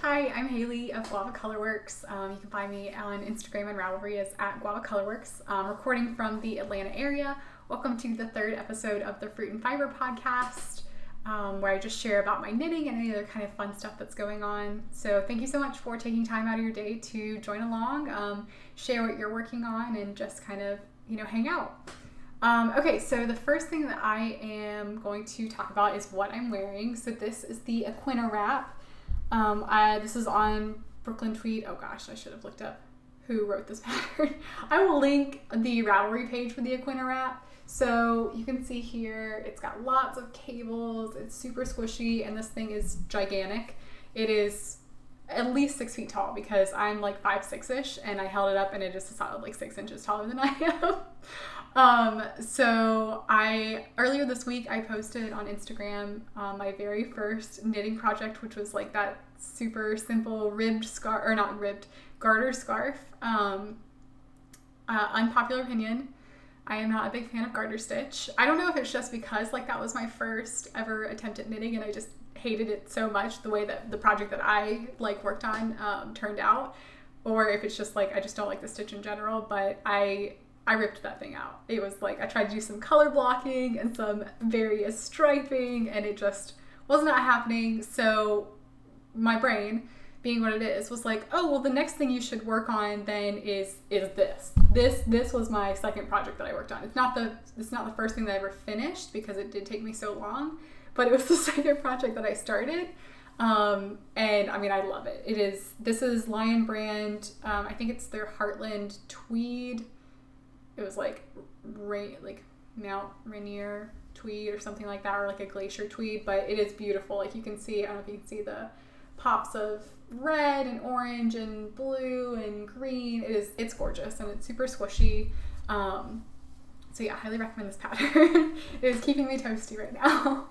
Hi, I'm Haley of guavacolorworks. You can find me on Instagram and Ravelry as @guavacolorworks. Recording from the Atlanta area. Welcome to the third episode of the Fruit and Fiber podcast, where I just share about my knitting and any other kind of fun stuff that's going on. So thank you so much for taking time out of your day to join along, share what you're working on, and just kind of, hang out. Okay, so the first thing that I am going to talk about is what I'm wearing. So this is the Aquina wrap. This is on Brooklyn Tweed. Oh gosh, I should have looked up who wrote this pattern. I will link the Ravelry page for the Aquina wrap. So you can see here, it's got lots of cables. It's super squishy, and this thing is gigantic. It is at least 6 feet tall because I'm like 5'6"-ish, and I held it up and it is a solid like 6 inches taller than I am. So earlier this week I posted on Instagram my very first knitting project, which was like that super simple garter scarf. Unpopular opinion, I am not a big fan of garter stitch. I don't know if it's just because like that was my first ever attempt at knitting and I just hated it so much the way that the project that I worked on turned out, or if it's just like I just don't like the stitch in general. But I ripped that thing out. It was like I tried to do some color blocking and some various striping, and it just was not happening. So my brain, being what it is, was like, oh well, the next thing you should work on then is this. This was my second project that I worked on. It's not the first thing that I ever finished because it did take me so long, but it was the second project that I started. And I mean, I love it. This is Lion brand. I think it's their Heartland Tweed. It was like Mount Rainier tweed or something like that, or like a glacier tweed, but it is beautiful. Like you can see, I don't know if you can see the pops of red and orange and blue and green. It's gorgeous and it's super squishy. So yeah, I highly recommend this pattern. It is keeping me toasty right now.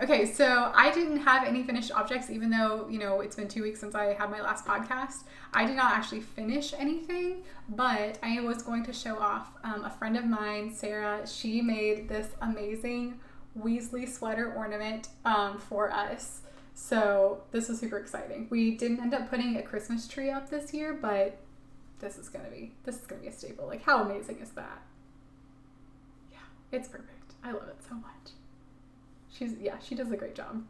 Okay, so I didn't have any finished objects, even though, it's been 2 weeks since I had my last podcast. I did not actually finish anything, but I was going to show off a friend of mine, Sarah. She made this amazing Weasley sweater ornament for us. So this was super exciting. We didn't end up putting a Christmas tree up this year, but this is gonna be a staple. Like, how amazing is that? Yeah, it's perfect. I love it so much. She does a great job.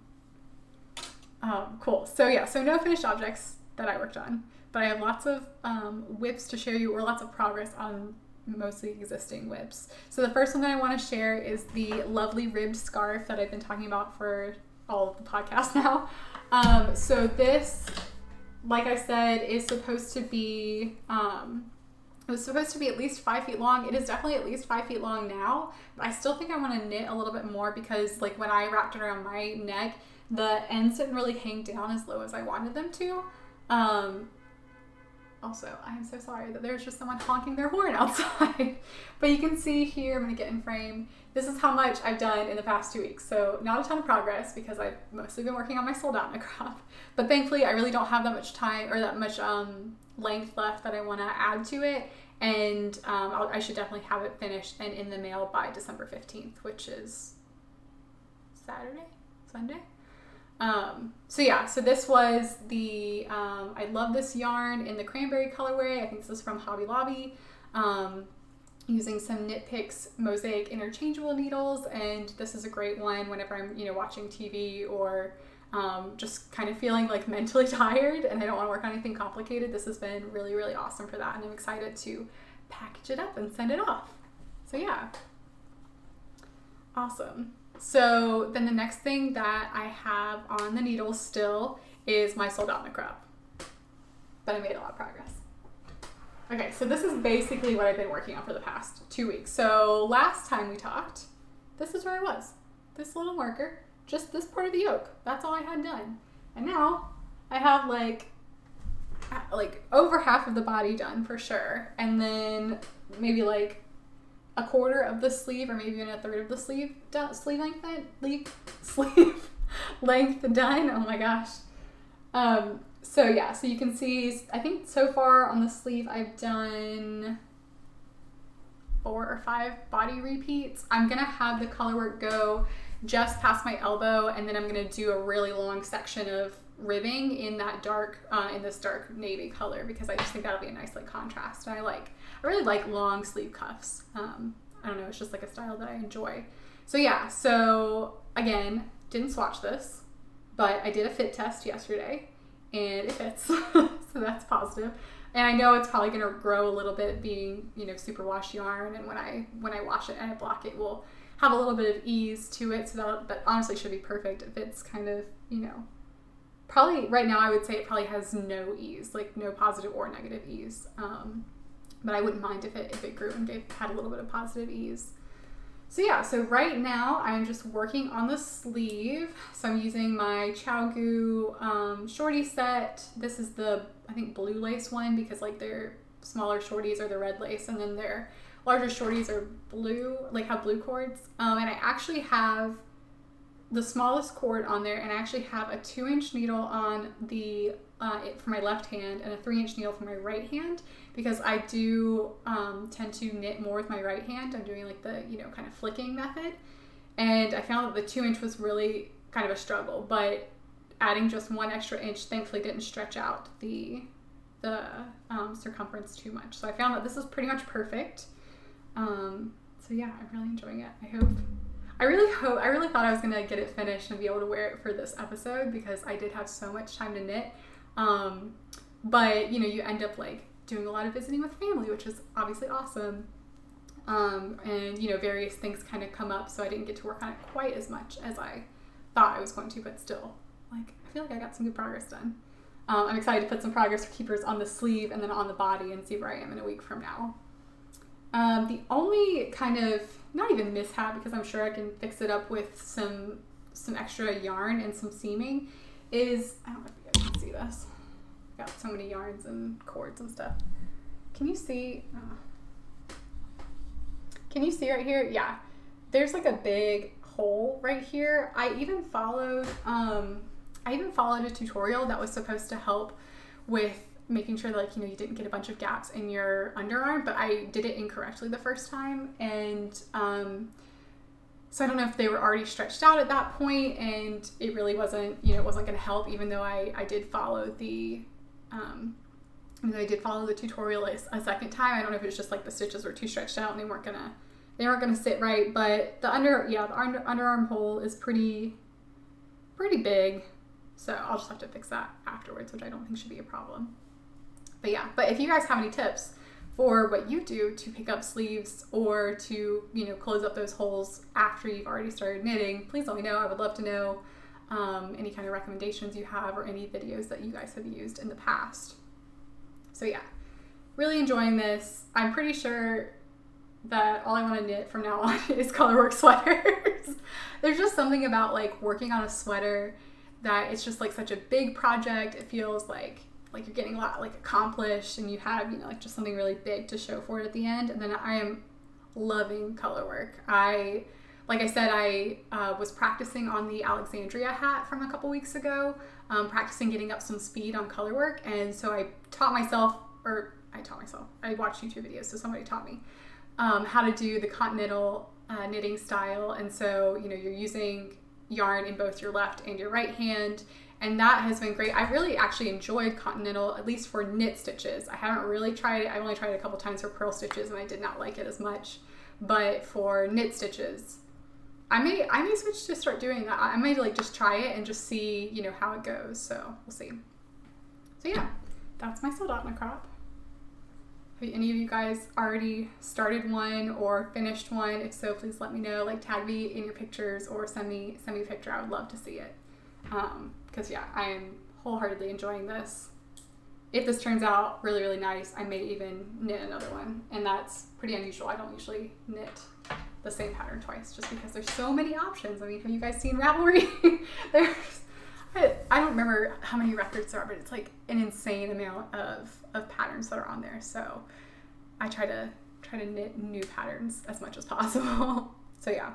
Cool. So no finished objects that I worked on, but I have lots of whips to share you, or lots of progress on mostly existing whips. So the first one that I want to share is the lovely ribbed scarf that I've been talking about for all of the podcasts now. So this, like I said, is supposed to be it was supposed to be at least 5 feet long. It is definitely at least 5 feet long now, but I still think I want to knit a little bit more because like when I wrapped it around my neck, the ends didn't really hang down as low as I wanted them to. Also, I am so sorry that there's just someone honking their horn outside. But you can see here, I'm going to get in frame. This is how much I've done in the past 2 weeks. So not a ton of progress because I've mostly been working on my sold-out crop. But thankfully, I really don't have that much time or that much length left that I want to add to it. And I should definitely have it finished and in the mail by December 15th, which is Sunday. So this was the, I love this yarn in the cranberry colorway. I think this is from Hobby Lobby, using some Knit Picks Mosaic interchangeable needles. And this is a great one whenever I'm, watching TV or just kind of feeling like mentally tired and I don't want to work on anything complicated. This has been really, really awesome for that. And I'm excited to package it up and send it off. So yeah, awesome. So then the next thing that I have on the needles still is my sold out crop, but I made a lot of progress. Okay, so this is basically what I've been working on for the past 2 weeks. So last time we talked, this is where I was. This little marker, just this part of the yoke. That's all I had done. And now I have like over half of the body done for sure. And then maybe like a quarter of the sleeve, or maybe even a third of the sleeve length done. Oh my gosh. So you can see, I think so far on the sleeve I've done 4 or 5 body repeats. I'm gonna have the color work go just past my elbow, and then I'm going to do a really long section of ribbing in that dark, in this dark navy color, because I just think that'll be a nice like contrast. And I really like long sleeve cuffs. I don't know, it's just like a style that I enjoy. So yeah, so again, didn't swatch this, but I did a fit test yesterday and it fits. So that's positive. And I know it's probably going to grow a little bit being, you know, superwash yarn. And when I wash it and I block it, will have a little bit of ease to it. So that honestly should be perfect. If it's kind of, you know, probably right now I would say it probably has no ease, like no positive or negative ease. But I wouldn't mind if it grew and had a little bit of positive ease. So yeah, so right now I'm just working on the sleeve. So I'm using my ChowGoo shorty set. This is the, I think, blue lace one, because like their smaller shorties are the red lace and then their larger shorties are blue, like have blue cords. And I actually have the smallest cord on there, and I actually have a 2-inch needle on the for my left hand and a 3-inch needle for my right hand, because I do tend to knit more with my right hand. I'm doing like the, you know, kind of flicking method, and I found that the 2-inch was really kind of a struggle, but adding just 1 extra inch thankfully didn't stretch out the circumference too much. So I found that this is pretty much perfect. So yeah, I'm really enjoying it. I really thought I was gonna get it finished and be able to wear it for this episode, because I did have so much time to knit. But you know, you end up like doing a lot of visiting with family, which is obviously awesome. And you know, various things kind of come up, so I didn't get to work on it quite as much as I thought I was going to, but still, like, I feel like I got some good progress done. I'm excited to put some progress keepers on the sleeve and then on the body and see where I am in a week from now. The only kind of, not even mishap, because I'm sure I can fix it up with some extra yarn and some seaming, is, I don't know if you guys can see this. I've got so many yarns and cords and stuff. Can you see? Can you see right here? Yeah. There's like a big hole right here. I even followed a tutorial that was supposed to help with making sure that, like, you know, you didn't get a bunch of gaps in your underarm, but I did it incorrectly the first time. And so I don't know if they were already stretched out at that point, and it really wasn't, you know, it wasn't going to help, even though I did follow the tutorial a second time. I don't know if it was just like the stitches were too stretched out and they weren't gonna sit right. But the underarm hole is pretty big, so I'll just have to fix that afterwards, which I don't think should be a problem. But yeah, but if you guys have any tips for what you do to pick up sleeves or to, you know, close up those holes after you've already started knitting, please let me know. I would love to know any kind of recommendations you have or any videos that you guys have used in the past. So yeah, really enjoying this. I'm pretty sure that all I want to knit from now on is colorwork sweaters. There's just something about like working on a sweater that it's just like such a big project. It feels like you're getting a lot like accomplished, and you have, you know, like just something really big to show for it at the end. And then I am loving colorwork. Like I said, I was practicing on the Alexandria hat from a couple weeks ago, practicing getting up some speed on colorwork. And so I watched YouTube videos, so somebody taught me how to do the continental knitting style. And so, you know, you're using yarn in both your left and your right hand, and that has been great. I really actually enjoyed continental, at least for knit stitches. I haven't really tried it. I've only tried it a couple times for purl stitches, and I did not like it as much. But for knit stitches, I may switch to start doing that. I may like just try it and just see, you know, how it goes. So we'll see. So yeah, that's my sold out in a crop. Have any of you guys already started one or finished one? If so, please let me know. Like, tag me in your pictures or send me a picture. I would love to see it. Because yeah, I am wholeheartedly enjoying this. If this turns out really, really nice, I may even knit another one, and that's pretty unusual. I don't usually knit the same pattern twice, just because there's so many options. I mean, have you guys seen Ravelry? I don't remember how many records there are, but it's like an insane amount of patterns that are on there. So I try to knit new patterns as much as possible. So yeah.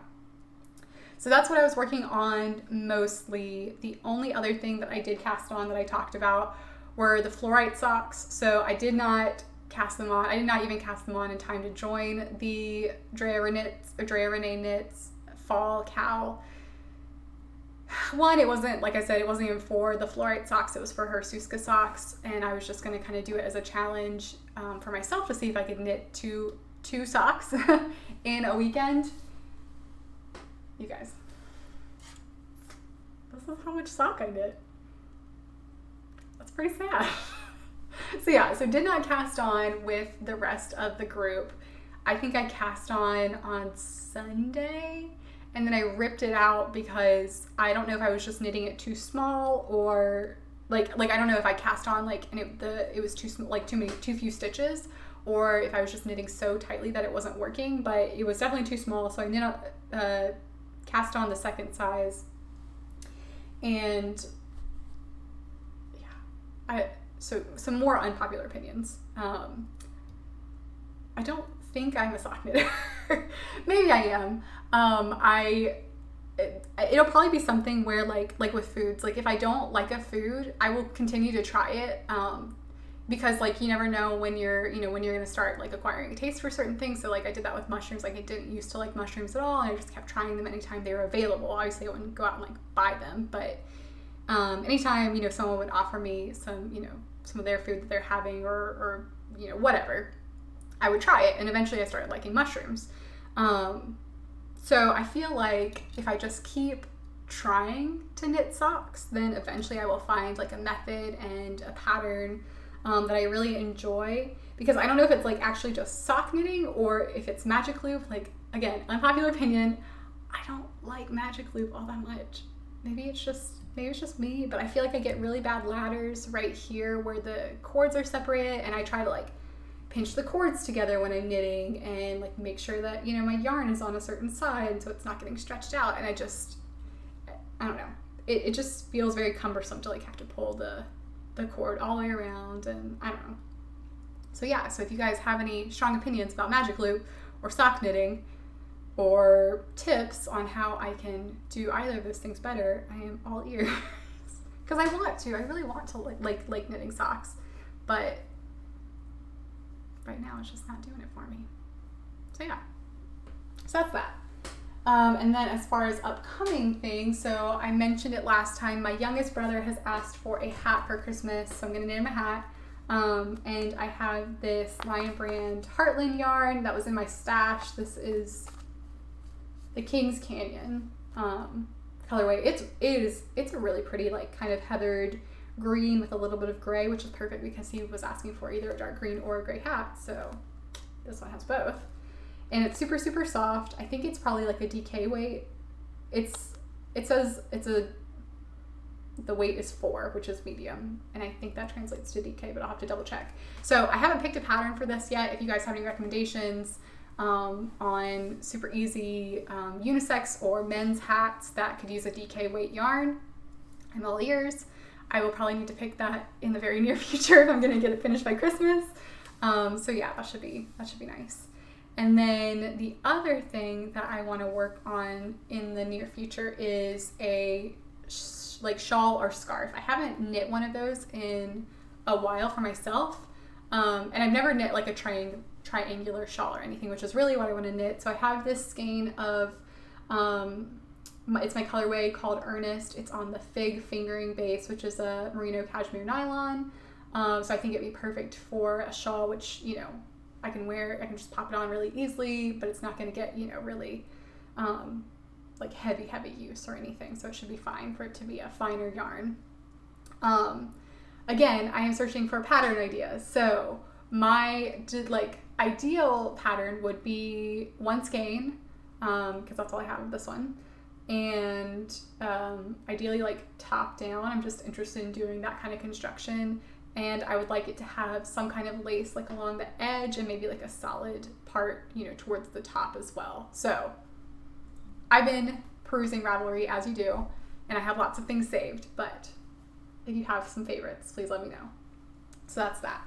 So that's what I was working on mostly. The only other thing that I did cast on that I talked about were the fluorite socks. So I did not cast them on. I did not even cast them on in time to join the Drea Renee Knits Fall Cow. one, it wasn't, like I said, it wasn't even for the fluorite socks, it was for her Suska socks, and I was just going to kind of do it as a challenge for myself to see if I could knit two socks in a weekend. You guys, this is how much sock I knit. That's pretty sad. So yeah, so did not cast on with the rest of the group. I think I cast on Sunday, and then I ripped it out because I don't know if I was just knitting it too small, or like I don't know if I cast on like and it was too small, like too few stitches, or if I was just knitting so tightly that it wasn't working. But it was definitely too small, so I knit cast on the second size, and yeah, so some more unpopular opinions. I don't think I'm a sock knitter. Maybe I am. It'll probably be something where like with foods, like if I don't like a food, I will continue to try it, because like you never know when you're gonna start like acquiring a taste for certain things. So like I did that with mushrooms. Like I didn't used to like mushrooms at all, and I just kept trying them anytime they were available. Obviously I wouldn't go out and like buy them, but anytime someone would offer me some some of their food that they're having, or whatever, I would try it, and eventually I started liking mushrooms. So I feel like if I just keep trying to knit socks, then eventually I will find like a method and a pattern that I really enjoy, because I don't know if it's like actually just sock knitting or if it's magic loop. Like, again, unpopular opinion, I don't like magic loop all that much. Maybe it's just me, but I feel like I get really bad ladders right here where the cords are separated, and I try to like pinch the cords together when I'm knitting and like make sure that my yarn is on a certain side so it's not getting stretched out, and I don't know, it just feels very cumbersome to like have to pull the cord all the way around, and I don't know. So yeah, so if you guys have any strong opinions about magic loop or sock knitting, or tips on how I can do either of those things better, I am all ears. Because I really want to like knitting socks, but right now it's just not doing it for me. So yeah, so that's that. And then as far as upcoming things, so I mentioned it last time, my youngest brother has asked for a hat for Christmas, so I'm gonna knit him a hat. And I have this Lion Brand Heartland yarn that was in my stash. This is the King's Canyon colorway. It's a really pretty like kind of heathered green with a little bit of gray, which is perfect because he was asking for either a dark green or a gray hat, so this one has both. And it's super, super soft. I think it's probably like a DK weight. It says the weight is 4, which is medium, and I think that translates to DK, but I'll have to double check. So I haven't picked a pattern for this yet. If you guys have any recommendations on super easy unisex or men's hats that could use a DK weight yarn, I'm all ears. I will probably need to pick that in the very near future if I'm going to get it finished by Christmas. So yeah, that should be nice. And then the other thing that I want to work on in the near future is a like shawl or scarf. I haven't knit one of those in a while for myself, and I've never knit like a triangular shawl or anything, which is really what I want to knit. So I have this skein of it's my colorway called Earnest. It's on the Fig fingering base, which is a merino cashmere nylon. So I think it'd be perfect for a shawl, which I can wear. I can just pop it on really easily, but it's not going to get really like heavy use or anything, so it should be fine for it to be a finer yarn. Again, I am searching for pattern ideas, so my ideal pattern would be one skein, because that's all I have of this one, and ideally like top down. I'm just interested in doing that kind of construction, and I would like it to have some kind of lace like along the edge, and maybe like a solid part towards the top as well. So I've been perusing Ravelry, as you do, and I have lots of things saved, but if you have some favorites, please let me know. So that's that.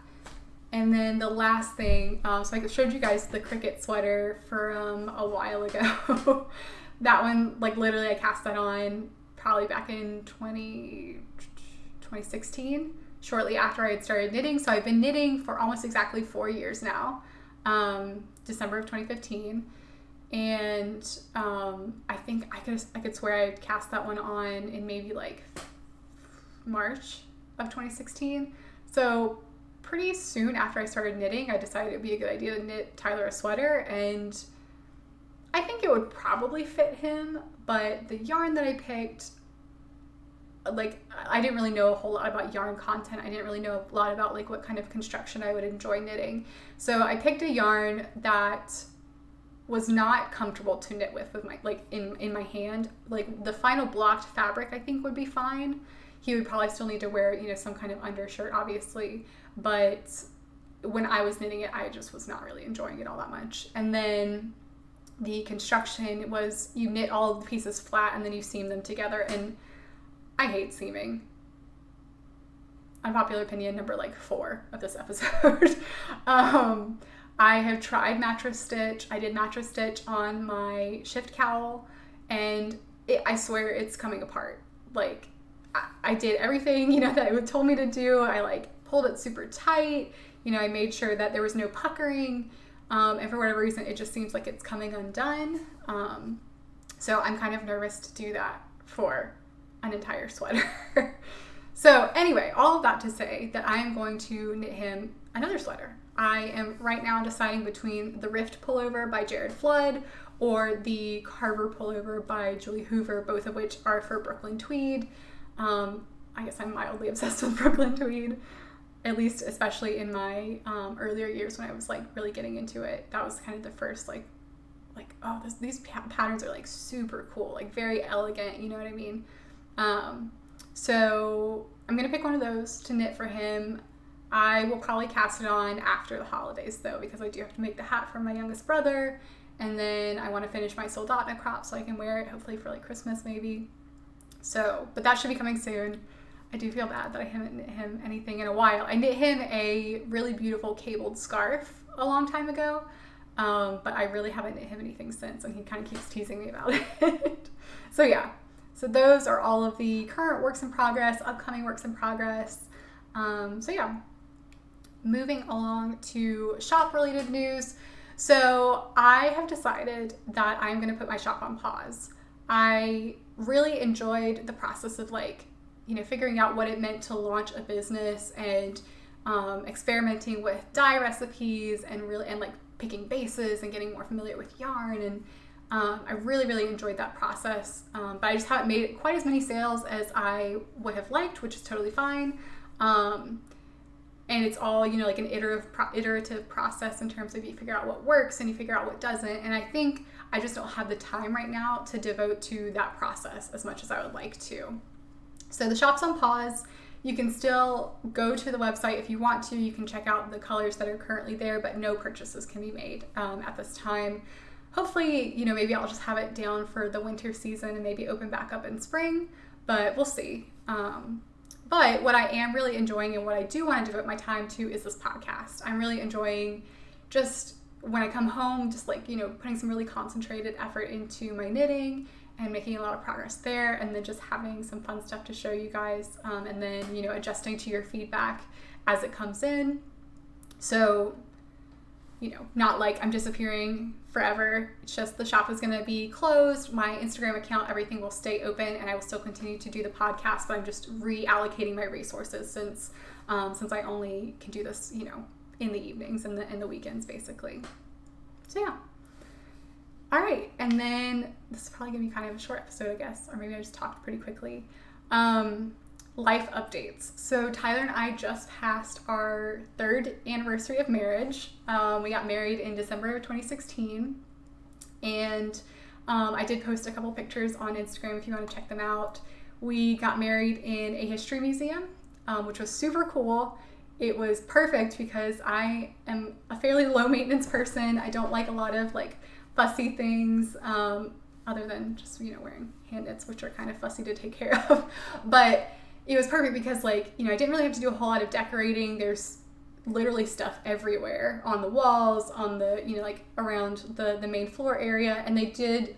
And then the last thing, so I showed you guys the cricket sweater from a while ago. That one, like literally I cast that on probably back in 2016, shortly after I had started knitting. So I've been knitting for almost exactly 4 years now, December of 2015. And I think I could swear I cast that one on in maybe like March of 2016. So pretty soon after I started knitting, I decided it'd be a good idea to knit Tyler a sweater, and I think it would probably fit him, but the yarn that I picked, like, I didn't really know a whole lot about yarn content. I didn't really know a lot about like what kind of construction I would enjoy knitting. So I picked a yarn that was not comfortable to knit with my, like, in my hand. Like, the final blocked fabric I think would be fine. He would probably still need to wear, you know, some kind of undershirt, obviously, but when I was knitting it, I just was not really enjoying it all that much. And then the construction was, you knit all of the pieces flat and then you seam them together, and I hate seaming. Unpopular opinion number like 4 of this episode. I have tried mattress stitch. I did mattress stitch on my shift cowl, and I swear it's coming apart. Like, I did everything, you know, that it told me to do. I like pulled it super tight. You know, I made sure that there was no puckering. And for whatever reason, it just seems like it's coming undone. So I'm kind of nervous to do that for an entire sweater. So anyway, all of that to say that I am going to knit him another sweater. I am right now deciding between the Rift pullover by Jared Flood or the Carver pullover by Julie Hoover, both of which are for Brooklyn tweed. I guess I'm mildly obsessed with Brooklyn tweed, at least especially in my earlier years when I was like really getting into it. That was kind of the first like oh, these patterns are like super cool, like very elegant, you know what I mean? So I'm gonna pick one of those to knit for him. I will probably cast it on after the holidays though, because I do have to make the hat for my youngest brother, and then I want to finish my soldotna crop so I can wear it hopefully for like Christmas maybe. So, but that should be coming soon. I do feel bad that I haven't knit him anything in a while. I knit him a really beautiful cabled scarf a long time ago, but I really haven't knit him anything since, and he kind of keeps teasing me about it. So yeah, so those are all of the current works in progress, upcoming works in progress. So yeah, moving along to shop related news. So I have decided that I'm going to put my shop on pause. I really enjoyed the process of like, you know, figuring out what it meant to launch a business and experimenting with dye recipes and like picking bases and getting more familiar with yarn. And I really, really enjoyed that process. But I just haven't made quite as many sales as I would have liked, which is totally fine. And it's all, you know, like an iterative process in terms of you figure out what works and you figure out what doesn't. And I think I just don't have the time right now to devote to that process as much as I would like to. So the shop's on pause. You can still go to the website if you want to. You can check out the colors that are currently there, but no purchases can be made at this time. Hopefully, you know, maybe I'll just have it down for the winter season and maybe open back up in spring, but we'll see. But what I am really enjoying and what I do want to devote my time to is this podcast. I'm really enjoying just when I come home, just like, you know, putting some really concentrated effort into my knitting and making a lot of progress there, and then just having some fun stuff to show you guys, and then, you know, adjusting to your feedback as it comes in. So, you know, not like I'm disappearing forever. It's just the shop is going to be closed. My Instagram account, everything will stay open, and I will still continue to do the podcast, but I'm just reallocating my resources since I only can do this, you know, in the evenings and the weekends basically. So yeah. All right, and then this is probably gonna be kind of a short episode, I guess, or maybe I just talked pretty quickly. Life updates. So Tyler and I just passed our 3rd anniversary of marriage. We got married in December of 2016, and I did post a couple pictures on Instagram if you want to check them out. We got married in a history museum, which was super cool. It was perfect because I am a fairly low maintenance person. I don't like a lot of like fussy things, other than just, you know, wearing hand knits, which are kind of fussy to take care of. But it was perfect because, like, you know, I didn't really have to do a whole lot of decorating. There's literally stuff everywhere on the walls, on the, you know, like around the main floor area. And they did,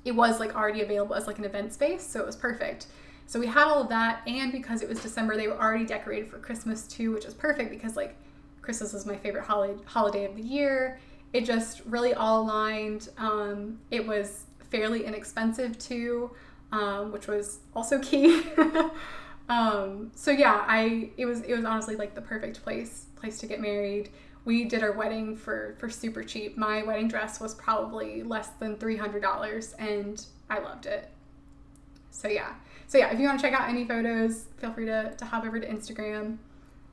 it was like already available as like an event space. So it was perfect. So we had all of that. And because it was December, they were already decorated for Christmas too, which is perfect because like Christmas is my favorite holiday of the year. it just really all aligned. It was fairly inexpensive too, which was also key. So yeah, it was honestly like the perfect place to get married. We did our wedding for super cheap. My wedding dress was probably less than $300 and I loved it. So yeah, if you want to check out any photos, feel free to hop over to Instagram.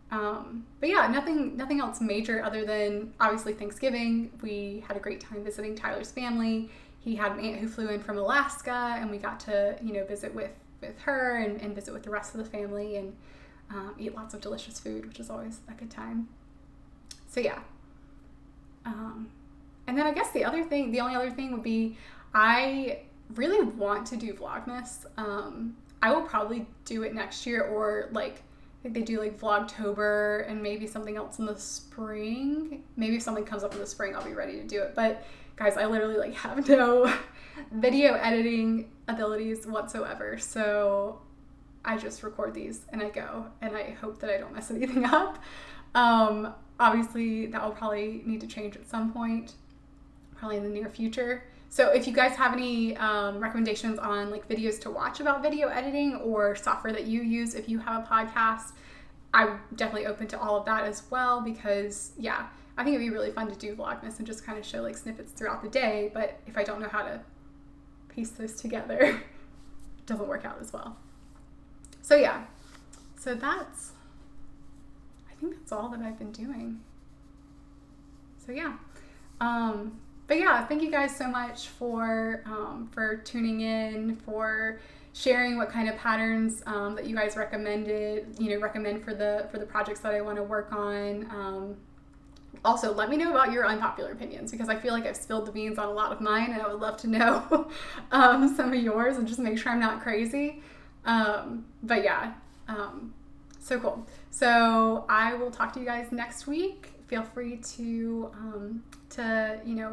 But yeah, nothing else major other than obviously Thanksgiving. We had a great time visiting Tyler's family. He had an aunt who flew in from Alaska, and we got to, visit with her and visit with the rest of the family and eat lots of delicious food, which is always a good time. So yeah. And then I guess the only other thing would be, I really want to do Vlogmas. I will probably do it next year, or like, I think they do like Vlogtober and maybe something else in the spring. Maybe if something comes up in the spring, I'll be ready to do it. But guys, I literally like have no video editing abilities whatsoever. So I just record these and I go, and I hope that I don't mess anything up. Obviously that will probably need to change at some point, probably in the near future. So if you guys have any recommendations on like videos to watch about video editing or software that you use if you have a podcast, I'm definitely open to all of that as well, because yeah, I think it'd be really fun to do Vlogmas and just kind of show like snippets throughout the day. But if I don't know how to piece those together, it doesn't work out as well. So yeah, I think that's all that I've been doing. So yeah. But yeah, thank you guys so much for tuning in, for sharing what kind of patterns that you guys recommend for the projects that I want to work on. Also, let me know about your unpopular opinions, because I feel like I've spilled the beans on a lot of mine, and I would love to know some of yours and just make sure I'm not crazy. But yeah, so cool. So I will talk to you guys next week. Feel free to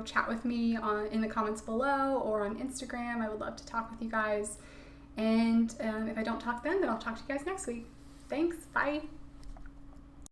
chat with me in the comments below or on Instagram. I would love to talk with you guys. And if I don't talk then I'll talk to you guys next week. Thanks. Bye.